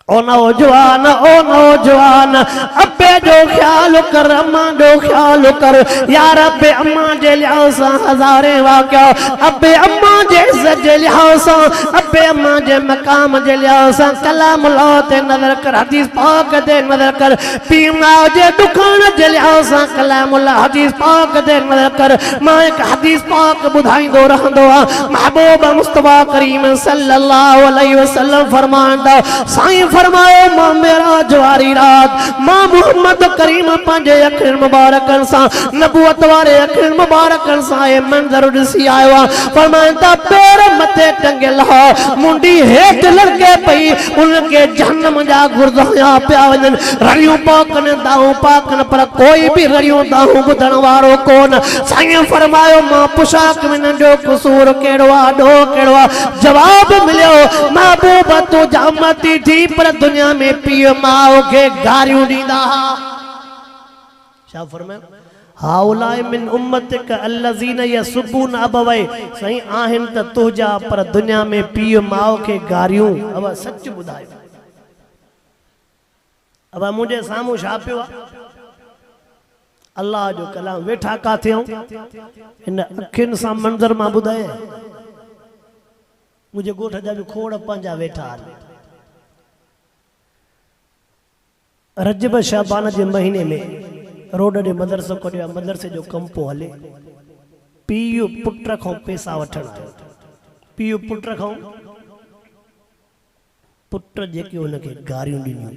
ओ नौजवान, ओ नौजवान, अबे जो ख्याल कर, अम्मा जो ख्याल कर, यार अबे अम्मा जे लिहाज़ सां हज़ारे वाक़िया, अबे अम्मा जे इज़्ज़त जे लिहाज़ सां, अबे अम्मा जे मक़ाम जे लिहाज़ सां कलाम अल्लाह ते नज़र कर, हदीस पाक ते नज़र कर, पीना जे दुकान जे लिहाज़ सां कलाम अल्लाह हदीस पाक ते नज़र कर। मां हिकु हदीस पाक ॿुधाईंदो रहंदो आहियां, महबूब मुस्तफ़ा करीम सल्लल्लाहु अलैहि वसल्लम फरमाईंदा, साईं फरमायो मां मेराज वारी रात मां मोहम्मद करीम पंहिंजे अखियुनि मुबारकनि सां, नबूवत वारे अखियुनि मुबारकनि सां ये मंज़र ॾिसी आयो आहे। फरमाईंदा पेर मथे टंगियल हो, मुंडी हेठि लड़के पई, उनखे जहन्नम जा गुरदाया पिया वञनि, रड़ियूं पाकनि दाहूं पाकनि, पर कोई बि रड़ियूं दाहूं ॿुधण वारो कोन। साईं फरमायो मां पुछा कि हिननि जो कसूर कहिड़ो आहे, ॾोह कहिड़ो आहे? जवाब मिलियो महबूब तूं जामती थी पर दुनिया में पीउ माउ खे गारियूं ॾींदा। छा फरमायो? हाउलाए मिन उम्मतिक अल्लज़ीन यसुबून अबवै, सही आहिनि त तुंहिंजा पर दुनिया में पीउ माउ खे गारियूं। अब सच ॿुधायो, अब मुंहिंजे साम्हूं छा पियो आहे? अल्लाह जो कलाम वेठा काथे आहियूं, हिन अखियुनि सां मंज़र मां ॿुधाए, मुंहिंजे ॻोठ जा बि खोड़ पंहिंजा वेठा आहिनि। रजब शाबान जे महीने में रोड ॾे मदरसो कढियो आहे, मदरसे जो कमु पियो हले, पीउ पुट खां पैसा वठण आयो, पीउ पुट खां, पुट जेके उनखे गारियूं ॾिनियूं,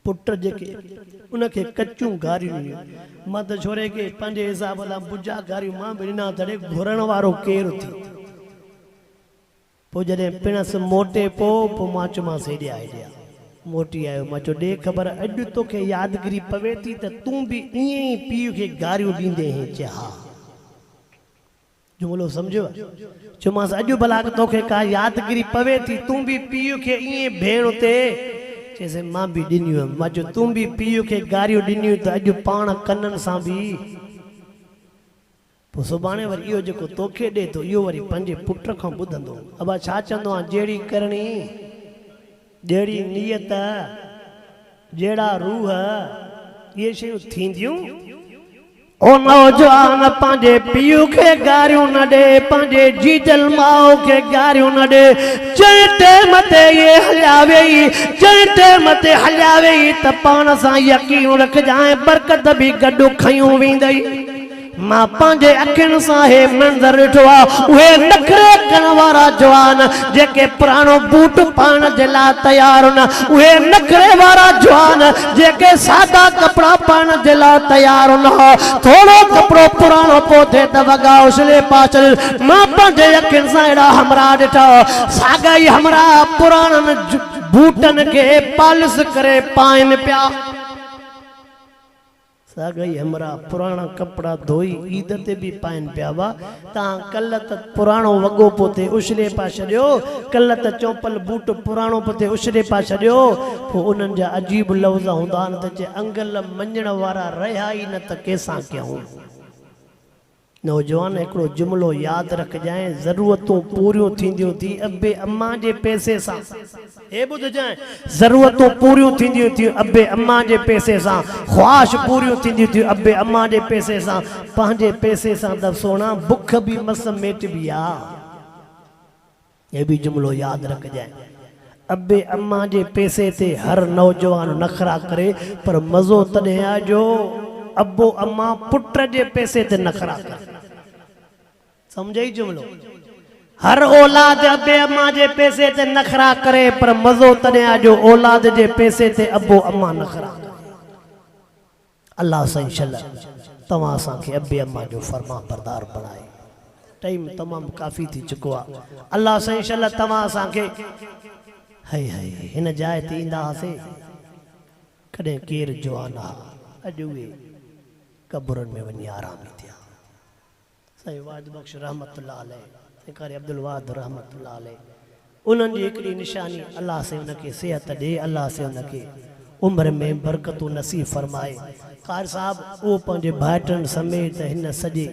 पुट जेके उनखे कचूं गारियूं ॾिनियूं। मां त छोरे खे पंहिंजे हिसाब सां बुजा गारियूं मां बि ॾिना, तॾहिं घुरण वारो केरु थी। पोइ जॾहिं पिणस मोटे पोइ मां चयोमांसि हेॾे हेॾे मोटी आयो। मां चयो ॾे ख़बर, अॼु तोखे यादगिरी पवे थी त तूं बि ईअं ई पीउ खे गारियूं ॾींदे हैं? चए हा। जुमिलो सम्झो? चयोमांसि अॼु भला तोखे का यादगिरी पवे थी तूं बि पीउ खे ईअं भेण ते? चइसि मां बि ॾिनियूं आहिनि। मां चयो तूं बि पीउ खे गारियूं ॾिनियूं त अॼु पाण कननि सां बि, पोइ सुभाणे वरी इहो जेको तोखे ॾे थो इहो वरी पंहिंजे पुट खां ॿुधंदो। अबा छा चवंदो आहे? जहिड़ी करणी जहिड़ी नियत जहिड़ा रूह, इहे शयूं थींदियूं। ओ नौजवान पंहिंजे पीउ खे गारियूं न ॾे, पंहिंजे जीजल माउ खे गारियूं न ॾे। जंहिं टाइम ते ये हलिया वेई, जंहिं टाइम ते हलिया वेई त पाण सां यकीन रखजांइ बरकत बि गॾु खयूं वेंदई। मां पंहिंजे अखियुनि सां हे मंज़र ॾिठो आहे, उहे नखरे करण वारा जवान जेके पुराणो बूट पाइण जे लाइ तयारु न, उहे नखरे वारा जवान जेके सादा कपिड़ा पाइण जे लाइ तयारु न, थोरो कपिड़ो पुराणो पोइ त वॻा उछले पाछल। मां पंहिंजे अखियुनि सां अहिड़ा हमरा ॾिठा, साॻा ई हमरा पुराणनि बूटनि खे पालिश करे पाइनि पिया। सागई हमरा पुराना कपड़ा धोई ईद ते भी पाइन पिया वा ता कल त पुराणो वगो पोते उछले पा छॾियो कल त चौपल बूट पुराणो पोते उछले पा छॾियो पो उन्हनि जा अजीब लफ़्ज़ हूंदा आहिनि त जे अंगल मञण वारा रहिया ई न त कंहिंसां कयूं नौजवान हिकिड़ो जुमिलो यादि रखजांइ ज़रूरतूं पूरियूं थींदियूं थी अबे अम्मा जे पैसे सां हे ॿुधजांइ ज़रूरतूं पूरियूं थींदियूं थियूं अबे अम्मा जे पैसे सां ख़्वाहिश पूरियूं थींदियूं थियूं अबे अम्मा जे पैसे सां पंहिंजे पैसे सां त सोना बुख बि मस मेटबी आहे हे बि जुमिलो यादि रखजांइ अबे अम्मा जे पैसे ते हर नौजवान नखरा करे पर मज़ो तॾहिं आहे जो अबो अम्मा पुट जे पैसे ते नखरा करे समझई जुमिलो हर औलाद अबे अम्मा जे पैसे ते नखरा करे पर मज़ो तॾहिं आहे जो औलाद जे पैसे ते अबो अम्मा नखरा अल्लाह साईं शल तव्हां असांखे अबे अम्मा जो फरमा बरदार बणाए टाइम तमामु काफ़ी थी चुको आहे अल्लाह साईं शल तव्हां असांखे हाय हाय हिन जाइ ते ईंदा हुआसीं कॾहिं केरु जवान आहे अॼु उहे कब्रुनि में वञी आराम थिया साईं वाद बख्श रहमतुल्लाह अलैह कारी अब्दुल वाद रहमतुल्लाह अलैह उन्हनि जी हिकिड़ी निशानी अल्लाह से उनखे सिहत ॾे अल्लाह से उनखे उम्र में बरकतूं नसीब फरमाए कार साहब उहो पंहिंजे भाइटनि समेत हिन सॼे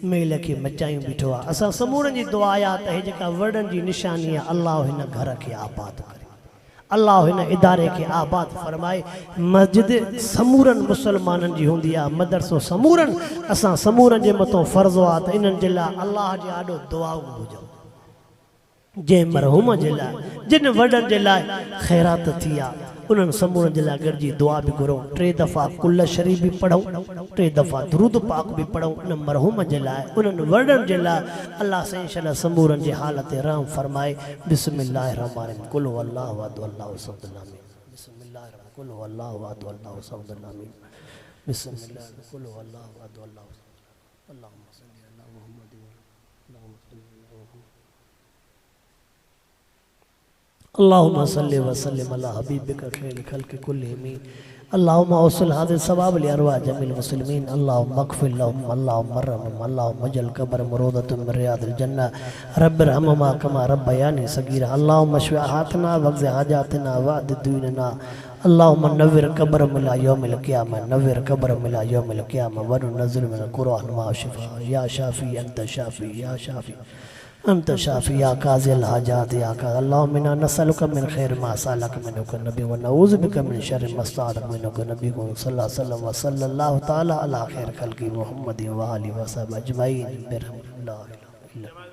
मेल खे मचायूं बीठो आहे असां समूरनि जी दुआ आहे त हे जेका वॾनि जी निशानी आहे अल्लाह हिन घर खे आबाद करे अल्लाह हिन इदारे खे आबाद फरमाए मस्जिद समूरनि मुसलमाननि जी हूंदी आहे मदरसो समूरनि असां समूरनि जे मथां फ़र्ज़ु आहे त इन्हनि जे लाइ अल्लाह जे आॾो दुआऊं घुरिजूं जंहिं मरहूम जे लाइ जिन वॾनि जे लाइ ख़ैरात थी आहे उन्हनि समूरनि जे लाइ गॾिजी दुआ बि घुरूं 3 दफ़ा कुल शरीफ़ बि पढ़ूं 3 दफ़ा दुरूद पाक बि पढ़ूं उन मरहूम जे लाइ उन्हनि वॾनि जे लाइ अल्लाह साईं शल समूरनि जी हालत रहम फरमाए बिस्मिल्लाह रहमान कुल अल्लाह वद अल्लाह समद आमीन बिस्मिल्लाह कुल अल्लाह वद अल्लाह समद आमीन बिस्मिल्लाह कुल अल्लाह वद अल्लाह अल्लाहुम्मा सल्ली अला मुहम्मद अल्लाहुम्मा सल्ली अल्लाहुम्मा सल्ली व सल्लिम अला हबीबिका खैर खल्क़ कुल्लिहिम अल्लाहुम्मा औसल हाज़िर सवाब लि अरवाह जमील मुस्लिमीन अल्लाहुम्मा अग़फिर लहुम अल्लाहुम्मा अर्हमहुम अल्लाहुम्मा अजल क़ब्र मुरौदतुम मिन रियादिल जन्नह रब्बि इरहमहुमा कमा रब्बयानी सगीरा अल्लाहुम्मा अशफि हातना वक़्ज़ हाजातना वअद दीनना अल्लाहुम्मा नव्विर क़ब्रहुम इला यौमिल क़ियामह नव्विर क़ब्रहुम इला यौमिल क़ियामह व नुनज़्ज़िल मिनल क़ुरआन मा शिफ़ा या शाफ़ी अंत शाफ़ी या शाफ़ी अंत शाफ़ी या काज़िल हाजात या का अल्लाहुम्मा इन्ना नसअलुका मिन खैर मा सअलक मिनहु नबी व नऊज़ु बिका मिन शर्रि मा इस्तअाज़ मिनहु नबी सल्लल्लाहु तआला अला खैर खल्क़ि मुहम्मद व आलिहि व सहबिहि अजमईन बिरहमतिल्लाह।